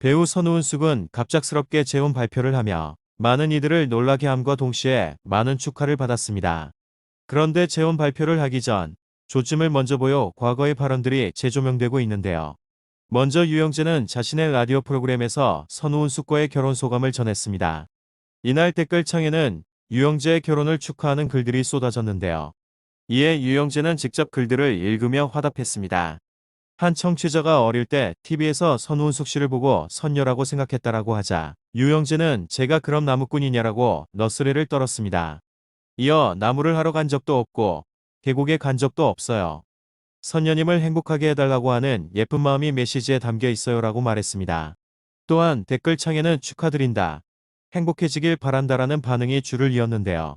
배우 선우은숙은 갑작스럽게 재혼 발표를 하며 많은 이들을 놀라게 함과 동시에 많은 축하를 받았습니다. 그런데 재혼 발표를 하기 전 조짐을 먼저 보여 과거의 발언들이 재조명되고 있는데요. 먼저 유영재는 자신의 라디오 프로그램에서 선우은숙과의 결혼 소감을 전했습니다. 이날 댓글창에는 유영재의 결혼을 축하하는 글들이 쏟아졌는데요. 이에 유영재는 직접 글들을 읽으며 화답했습니다. 한 청취자가 어릴 때 TV에서 선우은숙 씨를 보고 선녀라고 생각했다라고 하자 유영재는 제가 그럼 나무꾼이냐라고 너스레를 떨었습니다. 이어 나무를 하러 간 적도 없고 계곡에 간 적도 없어요. 선녀님을 행복하게 해달라고 하는 예쁜 마음이 메시지에 담겨 있어요라고 말했습니다. 또한 댓글창에는 축하드린다. 행복해지길 바란다라는 반응이 줄을 이었는데요.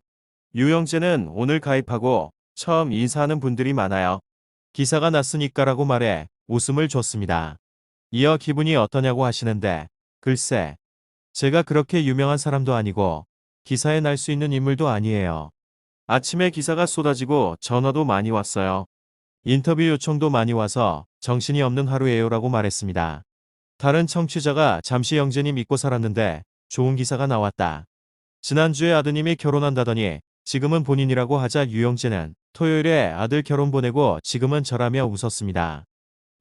유영재는 오늘 가입하고 처음 인사하는 분들이 많아요. 기사가 났으니까라고 말해 웃음을 줬습니다. 이어 기분이 어떠냐고 하시는데 글쎄 제가 그렇게 유명한 사람도 아니고 기사에 날 수 있는 인물도 아니에요. 아침에 기사가 쏟아지고 전화도 많이 왔어요. 인터뷰 요청도 많이 와서 정신이 없는 하루예요라고 말했습니다. 다른 청취자가 잠시 영재님 잊고 살았는데 좋은 기사가 나왔다. 지난주에 아드님이 결혼한다더니 지금은 본인이라고 하자 유영재는 토요일에 아들 결혼 보내고 지금은 저라며 웃었습니다.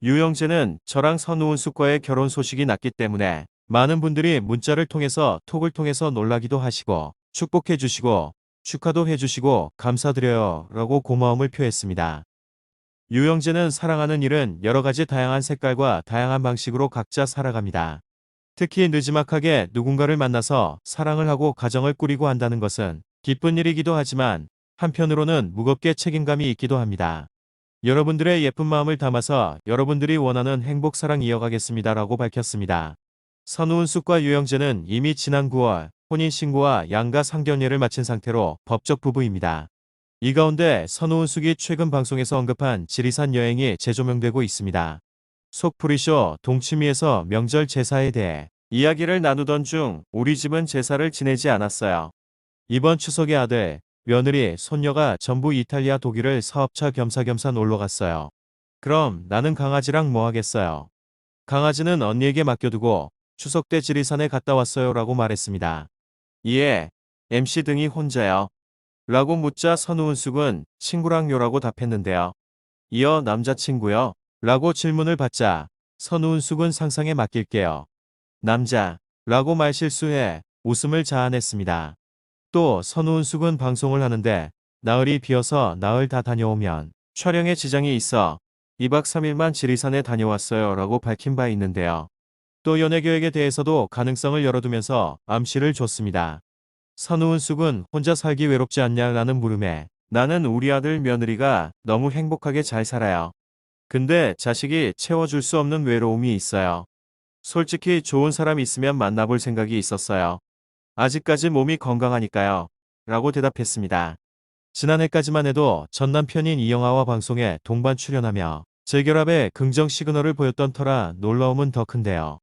유영재는 저랑 선우은숙과의 결혼 소식이 났기 때문에 많은 분들이 문자를 통해서 톡을 통해서 놀라기도 하시고 축복해 주시고 축하도 해주시고 감사드려요 라고 고마움을 표했습니다. 유영재는 사랑하는 일은 여러 가지 다양한 색깔과 다양한 방식으로 각자 살아갑니다. 특히 느지막하게 누군가를 만나서 사랑을 하고 가정을 꾸리고 한다는 것은 기쁜 일이기도 하지만 한편으로는 무겁게 책임감이 있기도 합니다. 여러분들의 예쁜 마음을 담아서 여러분들이 원하는 행복 사랑 이어가겠습니다라고 밝혔습니다. 선우은숙과 유영재는 이미 지난 9월 혼인신고와 양가 상견례를 마친 상태로 법적 부부입니다. 이 가운데 선우은숙이 최근 방송에서 언급한 지리산 여행이 재조명되고 있습니다. 속풀이쇼 동치미에서 명절 제사에 대해 이야기를 나누던 중 우리 집은 제사를 지내지 않았어요. 이번 추석에 아들, 며느리, 손녀가 전부 이탈리아 독일을 사업차 겸사겸사 놀러 갔어요. 그럼 나는 강아지랑 뭐 하겠어요. 강아지는 언니에게 맡겨두고 추석 때 지리산에 갔다 왔어요 라고 말했습니다. 이에 MC 등이 혼자요? 라고 묻자 선우은숙은 친구랑요라고 답했는데요. 이어 남자친구요? 라고 질문을 받자 선우은숙은 상상에 맡길게요. 남자 라고 말실수해 웃음을 자아냈습니다. 또 선우은숙은 방송을 하는데 나흘이 비어서 나흘 다 다녀오면 촬영에 지장이 있어 2박 3일만 지리산에 다녀왔어요 라고 밝힌 바 있는데요. 또 연애 계획에 대해서도 가능성을 열어두면서 암시를 줬습니다. 선우은숙은 혼자 살기 외롭지 않냐라는 물음에 나는 우리 아들 며느리가 너무 행복하게 잘 살아요. 근데 자식이 채워줄 수 없는 외로움이 있어요. 솔직히 좋은 사람 있으면 만나볼 생각이 있었어요. 아직까지 몸이 건강하니까요. 라고 대답했습니다. 지난해까지만 해도 전 남편인 이영하와 방송에 동반 출연하며 재결합에 긍정 시그널을 보였던 터라 놀라움은 더 큰데요.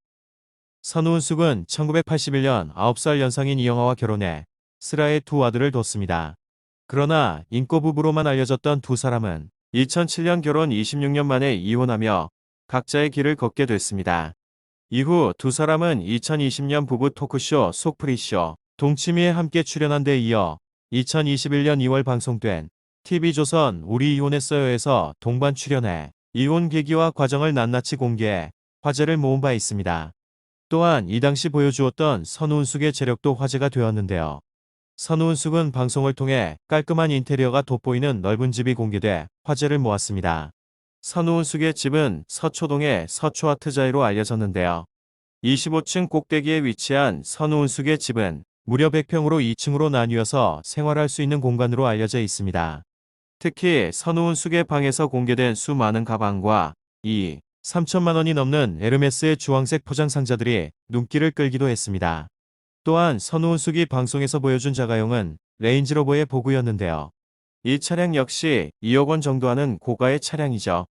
선우은숙은 1981년 9살 연상인 이영하와 결혼해 슬아의 두 아들을 뒀습니다. 그러나 인꼬부부로만 알려졌던 두 사람은 2007년 결혼 26년 만에 이혼하며 각자의 길을 걷게 됐습니다. 이후 두 사람은 2020년 부부 토크쇼 속풀이쇼 동치미에 함께 출연한 데 이어 2021년 2월 방송된 TV조선 우리 이혼했어요에서 동반 출연해 이혼 계기와 과정을 낱낱이 공개해 화제를 모은 바 있습니다. 또한 이 당시 보여주었던 선우은숙의 재력도 화제가 되었는데요. 선우은숙은 방송을 통해 깔끔한 인테리어가 돋보이는 넓은 집이 공개돼 화제를 모았습니다. 선우은숙의 집은 서초동의 서초아트자이로 알려졌는데요. 25층 꼭대기에 위치한 선우은숙의 집은 무려 100평으로 2층으로 나뉘어서 생활할 수 있는 공간으로 알려져 있습니다. 특히 선우은숙의 방에서 공개된 수많은 가방과 3천만 원이 넘는 에르메스의 주황색 포장 상자들이 눈길을 끌기도 했습니다. 또한 선우은숙이 방송에서 보여준 자가용은 레인지로버의 보구였는데요. 이 차량 역시 2억 원 정도 하는 고가의 차량이죠.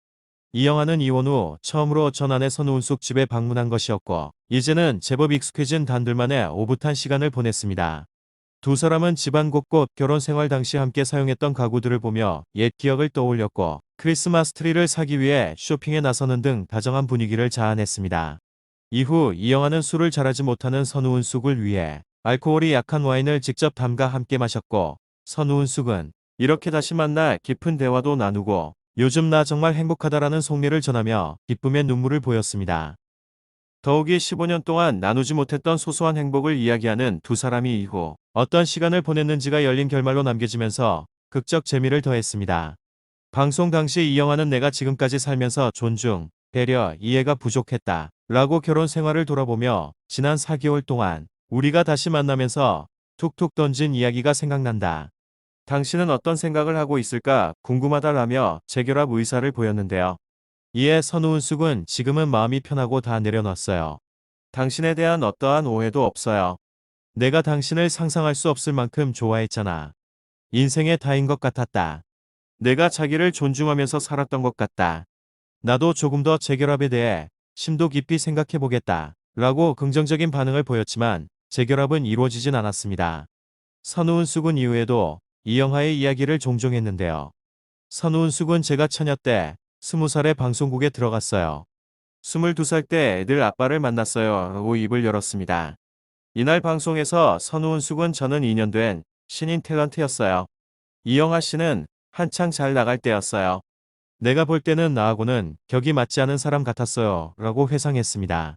이영하는 이혼 후 처음으로 전 아내 선우은숙 집에 방문한 것이었고 이제는 제법 익숙해진 단둘만의 오붓한 시간을 보냈습니다. 두 사람은 집안 곳곳 결혼 생활 당시 함께 사용했던 가구들을 보며 옛 기억을 떠올렸고 크리스마스 트리를 사기 위해 쇼핑에 나서는 등 다정한 분위기를 자아냈습니다. 이후 이영하는 술을 잘하지 못하는 선우은숙을 위해 알코올이 약한 와인을 직접 담가 함께 마셨고, 선우은숙은 이렇게 다시 만나 깊은 대화도 나누고 요즘 나 정말 행복하다라는 속내를 전하며 기쁨의 눈물을 보였습니다. 더욱이 15년 동안 나누지 못했던 소소한 행복을 이야기하는 두 사람이 이후 어떤 시간을 보냈는지가 열린 결말로 남겨지면서 극적 재미를 더했습니다. 방송 당시 이영하는 내가 지금까지 살면서 존중, 배려, 이해가 부족했다 라고 결혼 생활을 돌아보며 지난 4개월 동안 우리가 다시 만나면서 툭툭 던진 이야기가 생각난다. 당신은 어떤 생각을 하고 있을까 궁금하다라며 재결합 의사를 보였는데요. 이에 선우은숙은 지금은 마음이 편하고 다 내려놨어요. 당신에 대한 어떠한 오해도 없어요. 내가 당신을 상상할 수 없을 만큼 좋아했잖아. 인생의 다인 것 같았다. 내가 자기를 존중하면서 살았던 것 같다. 나도 조금 더 재결합에 대해 심도 깊이 생각해 보겠다. 라고 긍정적인 반응을 보였지만 재결합은 이루어지진 않았습니다. 선우은숙은 이후에도 이영하의 이야기를 종종 했는데요. 선우은숙은 제가 처녀 때 20살에 방송국에 들어갔어요. 22살 때 애들 아빠를 만났어요. 라고 입을 열었습니다. 이날 방송에서 선우은숙은 저는 2년 된 신인 탤런트였어요. 이영하 씨는 한창 잘 나갈 때였어요. 내가 볼 때는 나하고는 격이 맞지 않은 사람 같았어요. 라고 회상했습니다.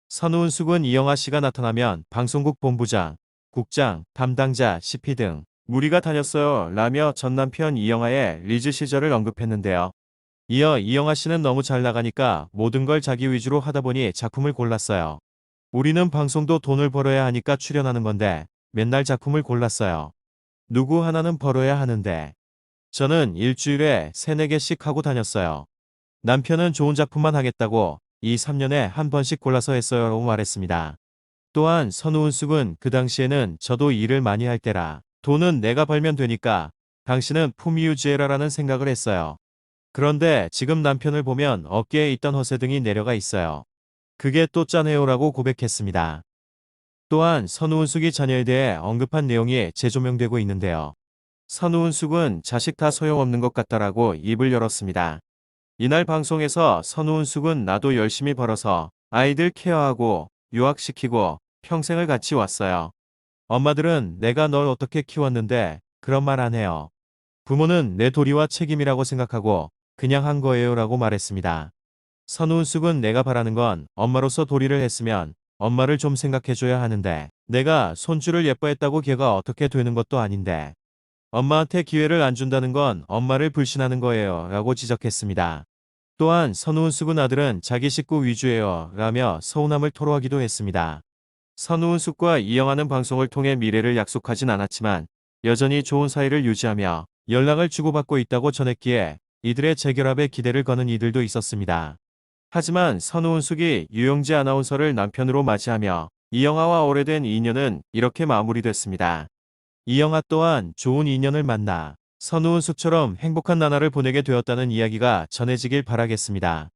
선우은숙은 이영하 씨가 나타나면 방송국 본부장, 국장, 담당자, CP 등 무리가 다녔어요. 라며 전 남편 이영하의 리즈 시절을 언급했는데요. 이어 이영하 씨는 너무 잘 나가니까 모든 걸 자기 위주로 하다 보니 작품을 골랐어요. 우리는 방송도 돈을 벌어야 하니까 출연하는 건데 맨날 작품을 골랐어요. 누구 하나는 벌어야 하는데 저는 일주일에 3, 4개씩 하고 다녔어요. 남편은 좋은 작품만 하겠다고 2, 3년에 한 번씩 골라서 했어요. 라고 말했습니다. 또한 선우은숙은 그 당시에는 저도 일을 많이 할 때라 돈은 내가 벌면 되니까 당신은 품위 유지해라라는 생각을 했어요. 그런데 지금 남편을 보면 어깨에 있던 허세등이 내려가 있어요. 그게 또 짠해요라고 고백했습니다. 또한 선우은숙이 자녀에 대해 언급한 내용이 재조명되고 있는데요. 선우은숙은 자식 다 소용없는 것 같다라고 입을 열었습니다. 이날 방송에서 선우은숙은 나도 열심히 벌어서 아이들 케어하고 유학시키고 평생을 같이 왔어요. 엄마들은 내가 널 어떻게 키웠는데 그런 말 안 해요. 부모는 내 도리와 책임이라고 생각하고 그냥 한 거예요 라고 말했습니다. 선우은숙은 내가 바라는 건 엄마로서 도리를 했으면 엄마를 좀 생각해줘야 하는데 내가 손주를 예뻐했다고 걔가 어떻게 되는 것도 아닌데 엄마한테 기회를 안 준다는 건 엄마를 불신하는 거예요 라고 지적했습니다. 또한 선우은숙은 아들은 자기 식구 위주예요 라며 서운함을 토로하기도 했습니다. 선우은숙과 이영하는 방송을 통해 미래를 약속하진 않았지만 여전히 좋은 사이를 유지하며 연락을 주고받고 있다고 전했기에 이들의 재결합에 기대를 거는 이들도 있었습니다. 하지만 선우은숙이 유영지 아나운서를 남편으로 맞이하며 이영하와 오래된 인연은 이렇게 마무리됐습니다. 이영하 또한 좋은 인연을 만나 선우은숙처럼 행복한 나날을 보내게 되었다는 이야기가 전해지길 바라겠습니다.